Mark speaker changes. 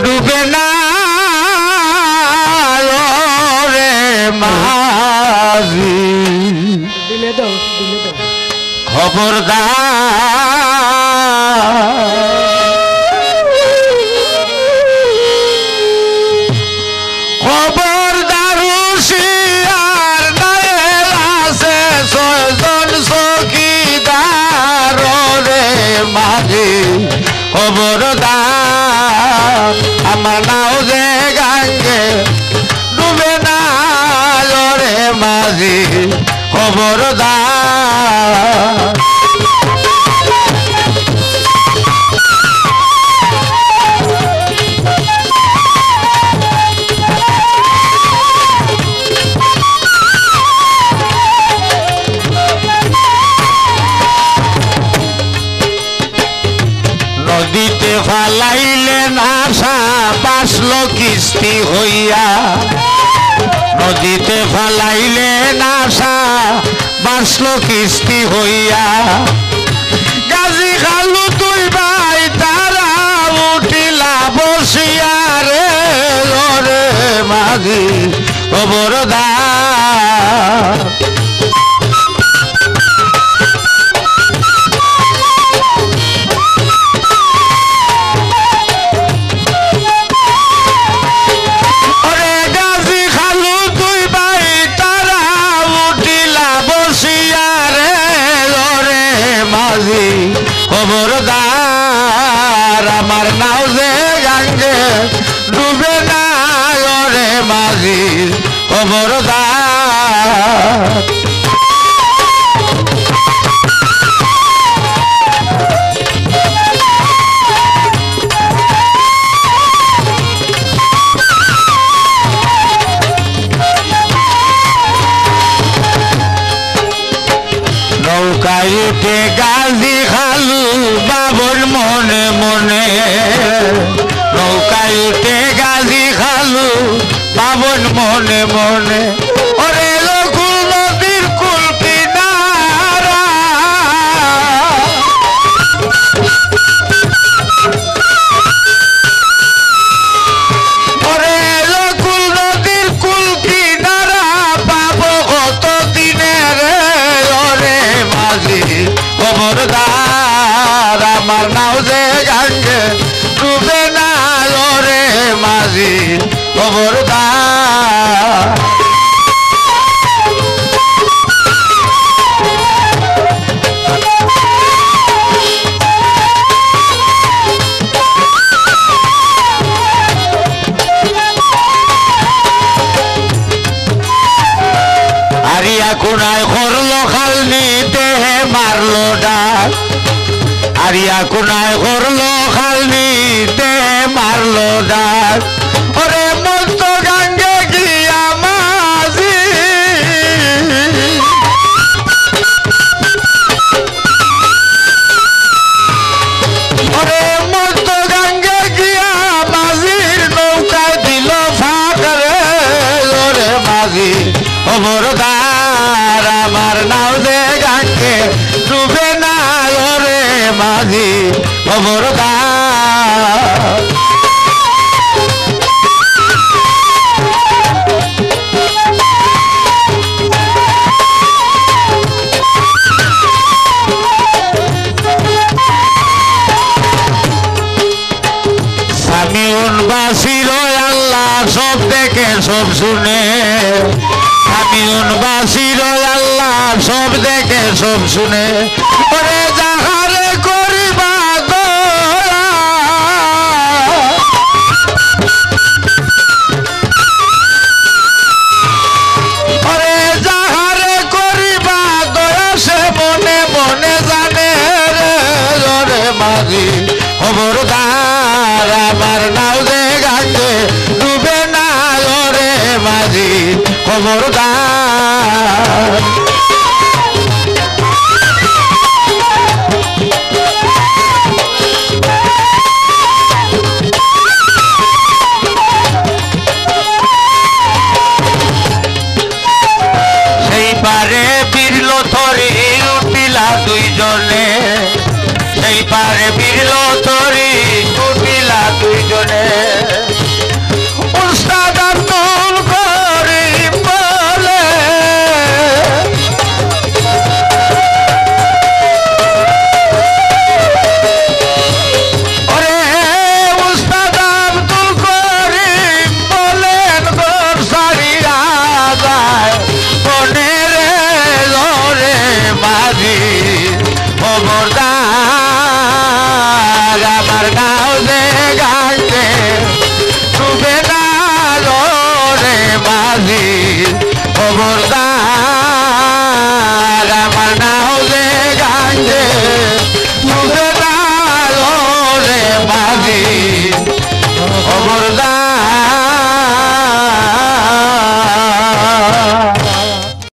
Speaker 1: ডুবে না রে মাঝি খবরদার হুঁশিয়ার নায়ের আছে 6 জন চৌকিদার রে মাঝি খবরদার আমার নাও যে গাঙ্গে ডুবে না রে মাঝি খবরদার নদীতে ফালাইলেন আশা বাঁচল কিস্তি হইয়া নদীতে ফালাইলেন আশা বাঁচল কিস্তি হইয়া গাজী খালু তুই ভাই তারা উঠিলা বসিয়া রে রে মাঝি খবরদার খবরদার আমার নাও যে গাঙ্গে ডুবে না রে মাঝি খবরদার নৌকায় উঠে গাজী খালু বাবর মনে মনে নৌকায় উঠে গাজী খালু বাবর মনে মনে ওরে লকুল নদীর কুল কিনারা ওরে লকুল নদীর কুল কিনারা পাবো কত দিনের খবরদার আমার নাও যে গাঙ্গে ডুবে না রে মাঝি খবরদার আরিয়া কোনায় করলো খাল নিতে মারলো ডাক আরিয়া কোনায় করলো খাল নিতে মারলো ডাক ওরে মস্ত গাঙ্গে গিয়া মাঝি ওরে মস্ত গাঙ্গে গিয়া মাঝির নৌকায় দিল ফাঁক রে ওরে মাঝি খবরদার আমার নাও যে গাঙ্গে ডুবে না রে মাঝি খবরদার সামিউন বাসির আল্লাহ সব দেখে সব শুনে সামিউন বাসির আল্লাহ সব দেখে সব শুনে ওরে যাহারে করিবা দয়া ওরে যাহারে করিবা দয়া সে মনে মনে জানে রে মাঝি খবরদার আমার নাও যে গাঙ্গে ডুবে না রে মাঝি খবরদার সেই পারে বীরল থরে উঠিলা দুইজনে সেই এবারে বিরল তরি উঠিলা দুইজনে